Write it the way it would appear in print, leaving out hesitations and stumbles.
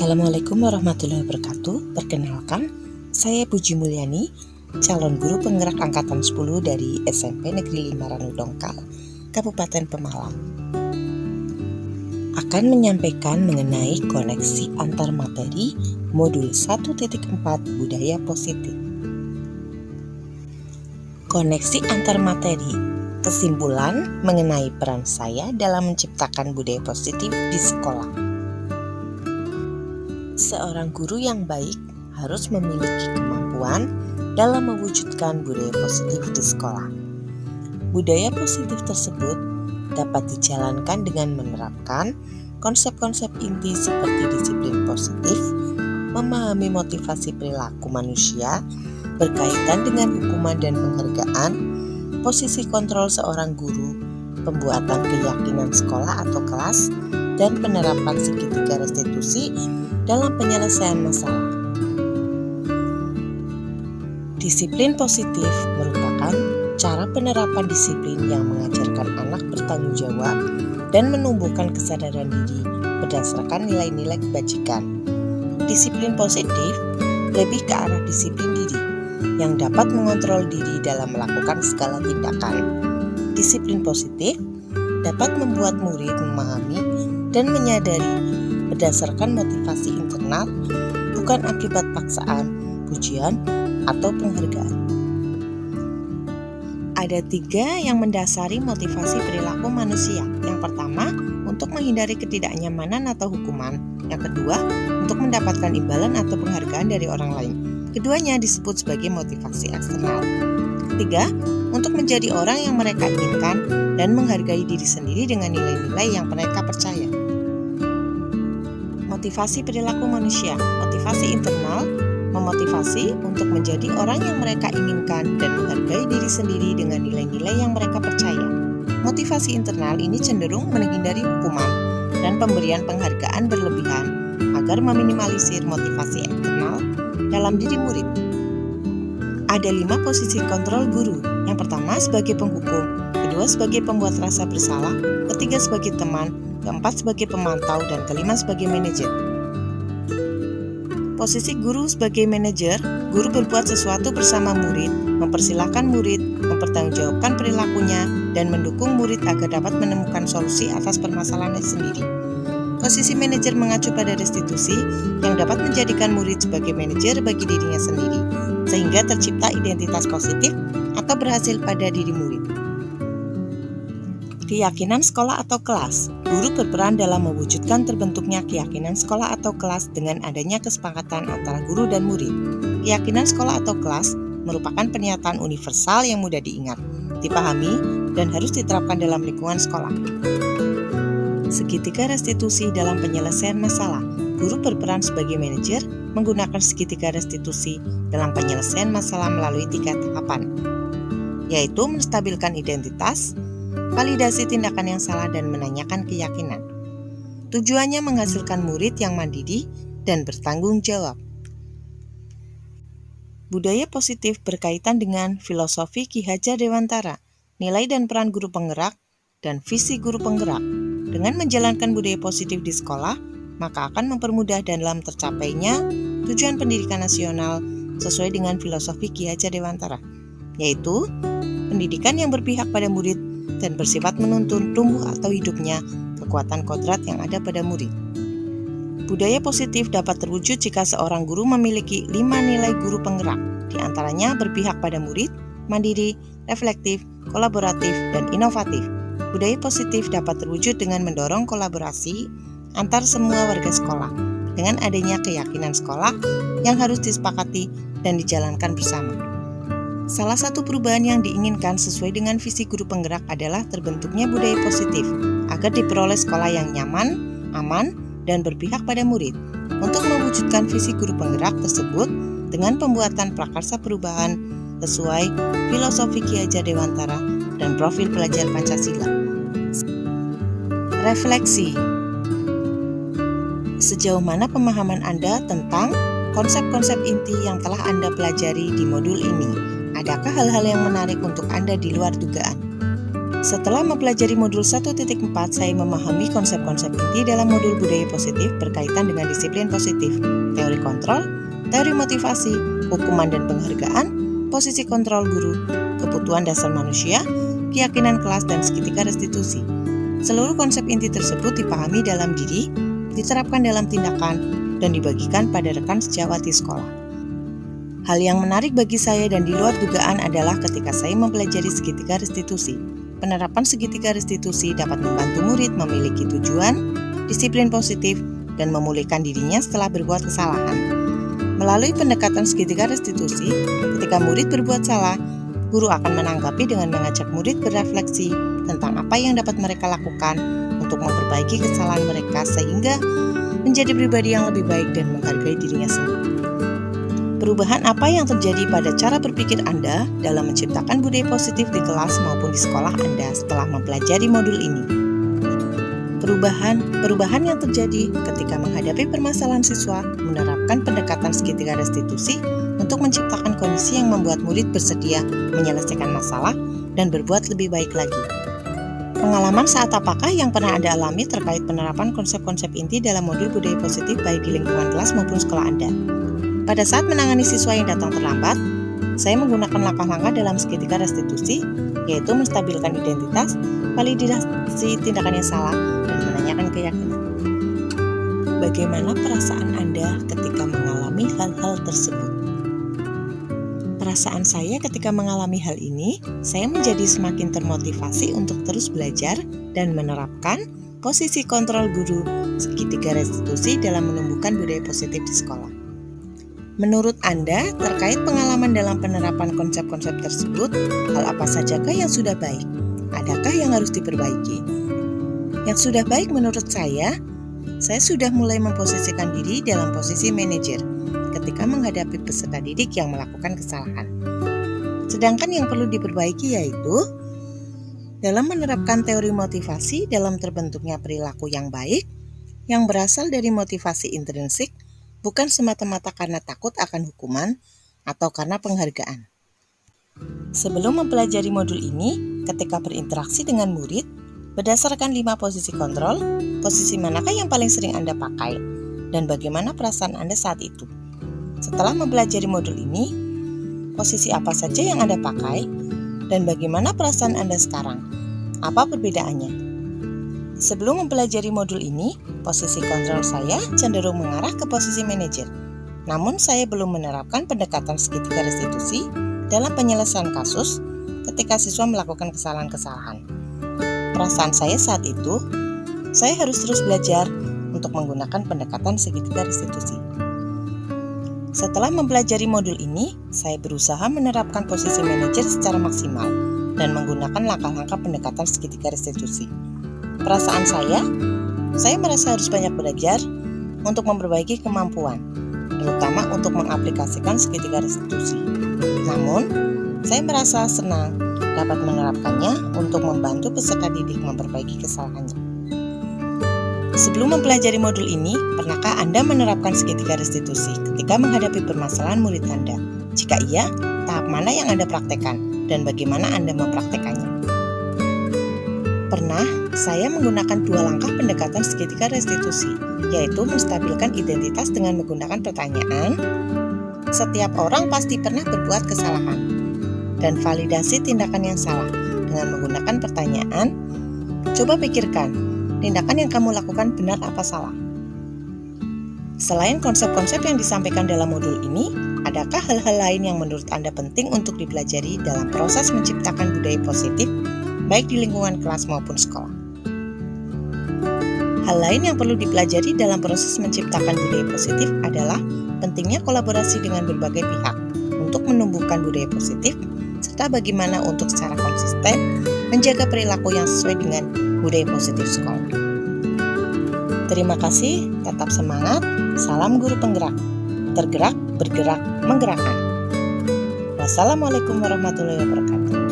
Assalamualaikum warahmatullahi wabarakatuh. Perkenalkan, saya Puji Mulyani, calon guru penggerak angkatan 10 dari SMP Negeri 5 Ranu Dongkal, Kabupaten Pemalang. Akan menyampaikan mengenai koneksi antar materi modul 1.4 budaya positif. Koneksi antar materi, kesimpulan mengenai peran saya dalam menciptakan budaya positif di sekolah. Seorang guru yang baik harus memiliki kemampuan dalam mewujudkan budaya positif di sekolah. Budaya positif tersebut dapat dijalankan dengan menerapkan konsep-konsep inti seperti disiplin positif, memahami motivasi perilaku manusia berkaitan dengan hukuman dan penghargaan, posisi kontrol seorang guru, pembuatan keyakinan sekolah atau kelas, dan penerapan segitiga restitusi dalam penyelesaian masalah. Disiplin positif merupakan cara penerapan disiplin yang mengajarkan anak bertanggung jawab dan menumbuhkan kesadaran diri berdasarkan nilai-nilai kebajikan. Disiplin positif lebih ke arah disiplin diri yang dapat mengontrol diri dalam melakukan segala tindakan. Disiplin positif dapat membuat murid memahami dan menyadari berdasarkan motivasi internal, bukan akibat paksaan, pujian, atau penghargaan. Ada 3 yang mendasari motivasi perilaku manusia. Yang pertama, untuk menghindari ketidaknyamanan atau hukuman. Yang kedua, untuk mendapatkan imbalan atau penghargaan dari orang lain. Keduanya disebut sebagai motivasi eksternal. Ketiga, untuk menjadi orang yang mereka inginkan dan menghargai diri sendiri dengan nilai-nilai yang mereka percaya. Motivasi perilaku manusia. Motivasi internal memotivasi untuk menjadi orang yang mereka inginkan dan menghargai diri sendiri dengan nilai-nilai yang mereka percaya. Motivasi internal ini cenderung menghindari hukuman dan pemberian penghargaan berlebihan agar meminimalisir motivasi eksternal dalam diri murid. Ada 5 posisi kontrol guru. Yang pertama sebagai penghukum, kedua sebagai pembuat rasa bersalah, ketiga sebagai teman, keempat sebagai pemantau, dan kelima sebagai manajer. Posisi guru sebagai manajer, guru berbuat sesuatu bersama murid, mempersilahkan murid, mempertanggungjawabkan perilakunya, dan mendukung murid agar dapat menemukan solusi atas permasalahannya sendiri. Posisi manajer mengacu pada restitusi yang dapat menjadikan murid sebagai manajer bagi dirinya sendiri, sehingga tercipta identitas positif atau berhasil pada diri murid. Keyakinan sekolah atau kelas. Guru berperan dalam mewujudkan terbentuknya keyakinan sekolah atau kelas dengan adanya kesepakatan antara guru dan murid. Keyakinan sekolah atau kelas merupakan pernyataan universal yang mudah diingat, dipahami, dan harus diterapkan dalam lingkungan sekolah. Segitiga restitusi dalam penyelesaian masalah. Guru berperan sebagai manajer menggunakan segitiga restitusi dalam penyelesaian masalah melalui 3 tahapan, yaitu menstabilkan identitas, validasi tindakan yang salah, dan menanyakan keyakinan. Tujuannya menghasilkan murid yang mandiri dan bertanggung jawab. Budaya positif berkaitan dengan filosofi Ki Hajar Dewantara, nilai dan peran guru penggerak, dan visi guru penggerak. Dengan menjalankan budaya positif di sekolah, maka akan mempermudah dalam tercapainya tujuan pendidikan nasional sesuai dengan filosofi Ki Hajar Dewantara, yaitu pendidikan yang berpihak pada murid dan bersifat menuntun tumbuh atau hidupnya kekuatan kodrat yang ada pada murid. Budaya positif dapat terwujud jika seorang guru memiliki 5 nilai guru penggerak, di antaranya berpihak pada murid, mandiri, reflektif, kolaboratif, dan inovatif. Budaya positif dapat terwujud dengan mendorong kolaborasi antar semua warga sekolah, dengan adanya keyakinan sekolah yang harus disepakati dan dijalankan bersama. Salah satu perubahan yang diinginkan sesuai dengan visi guru penggerak adalah terbentuknya budaya positif agar diperoleh sekolah yang nyaman, aman, dan berpihak pada murid. Untuk mewujudkan visi guru penggerak tersebut dengan pembuatan prakarsa perubahan sesuai filosofi Ki Hajar Dewantara dan profil pelajar Pancasila. Refleksi. Sejauh mana pemahaman Anda tentang konsep-konsep inti yang telah Anda pelajari di modul ini? Adakah hal-hal yang menarik untuk Anda di luar dugaan? Setelah mempelajari modul 1.4, saya memahami konsep-konsep inti dalam modul budaya positif berkaitan dengan disiplin positif, teori kontrol, teori motivasi, hukuman dan penghargaan, posisi kontrol guru, kebutuhan dasar manusia, keyakinan kelas, dan segitiga restitusi. Seluruh konsep inti tersebut dipahami dalam diri, diterapkan dalam tindakan, dan dibagikan pada rekan sejawati sekolah. Hal yang menarik bagi saya dan di luar dugaan adalah ketika saya mempelajari segitiga restitusi. Penerapan segitiga restitusi dapat membantu murid memiliki tujuan, disiplin positif, dan memulihkan dirinya setelah berbuat kesalahan. Melalui pendekatan segitiga restitusi, ketika murid berbuat salah, guru akan menanggapi dengan mengajak murid berefleksi tentang apa yang dapat mereka lakukan untuk memperbaiki kesalahan mereka sehingga menjadi pribadi yang lebih baik dan menghargai dirinya sendiri. Perubahan apa yang terjadi pada cara berpikir Anda dalam menciptakan budaya positif di kelas maupun di sekolah Anda setelah mempelajari modul ini? Perubahan yang terjadi ketika menghadapi permasalahan siswa menerapkan pendekatan segitiga restitusi untuk menciptakan kondisi yang membuat murid bersedia menyelesaikan masalah dan berbuat lebih baik lagi. Pengalaman saat apakah yang pernah Anda alami terkait penerapan konsep-konsep inti dalam modul budaya positif baik di lingkungan kelas maupun sekolah Anda? Pada saat menangani siswa yang datang terlambat, saya menggunakan langkah-langkah dalam segitiga restitusi, yaitu menstabilkan identitas, validasi tindakan yang salah, dan menanyakan keyakinan. Bagaimana perasaan Anda ketika mengalami hal-hal tersebut? Perasaan saya ketika mengalami hal ini, saya menjadi semakin termotivasi untuk terus belajar dan menerapkan posisi kontrol guru segitiga restitusi dalam menumbuhkan budaya positif di sekolah. Menurut Anda, terkait pengalaman dalam penerapan konsep-konsep tersebut, hal apa sajakah yang sudah baik? Adakah yang harus diperbaiki? Yang sudah baik menurut saya sudah mulai memposisikan diri dalam posisi manajer ketika menghadapi peserta didik yang melakukan kesalahan. Sedangkan yang perlu diperbaiki yaitu dalam menerapkan teori motivasi dalam terbentuknya perilaku yang baik, yang berasal dari motivasi intrinsik, bukan semata-mata karena takut akan hukuman atau karena penghargaan. Sebelum mempelajari modul ini, ketika berinteraksi dengan murid, berdasarkan 5 posisi kontrol, posisi manakah yang paling sering Anda pakai, dan bagaimana perasaan Anda saat itu? Setelah mempelajari modul ini, posisi apa saja yang Anda pakai, dan bagaimana perasaan Anda sekarang? Apa perbedaannya? Sebelum mempelajari modul ini, posisi kontrol saya cenderung mengarah ke posisi manajer. Namun saya belum menerapkan pendekatan segitiga restitusi dalam penyelesaian kasus ketika siswa melakukan kesalahan-kesalahan. Perasaan saya saat itu, saya harus terus belajar untuk menggunakan pendekatan segitiga restitusi. Setelah mempelajari modul ini, saya berusaha menerapkan posisi manajer secara maksimal dan menggunakan langkah-langkah pendekatan segitiga restitusi. Perasaan saya merasa harus banyak belajar untuk memperbaiki kemampuan, terutama untuk mengaplikasikan segitiga restitusi. Namun, saya merasa senang dapat menerapkannya untuk membantu peserta didik memperbaiki kesalahannya. Sebelum mempelajari modul ini, pernahkah Anda menerapkan segitiga restitusi ketika menghadapi permasalahan murid Anda? Jika iya, tahap mana yang Anda praktekkan dan bagaimana Anda mempraktekannya? Pernah, saya menggunakan 2 langkah pendekatan segitiga restitusi, yaitu menstabilkan identitas dengan menggunakan pertanyaan, setiap orang pasti pernah berbuat kesalahan, dan validasi tindakan yang salah dengan menggunakan pertanyaan, coba pikirkan, tindakan yang kamu lakukan benar apa salah? Selain konsep-konsep yang disampaikan dalam modul ini, adakah hal-hal lain yang menurut Anda penting untuk dipelajari dalam proses menciptakan budaya positif baik di lingkungan kelas maupun sekolah? Hal lain yang perlu dipelajari dalam proses menciptakan budaya positif adalah pentingnya kolaborasi dengan berbagai pihak untuk menumbuhkan budaya positif, serta bagaimana untuk secara konsisten menjaga perilaku yang sesuai dengan budaya positif sekolah. Terima kasih, tetap semangat, salam guru penggerak, tergerak, bergerak, menggerakkan. Wassalamualaikum warahmatullahi wabarakatuh.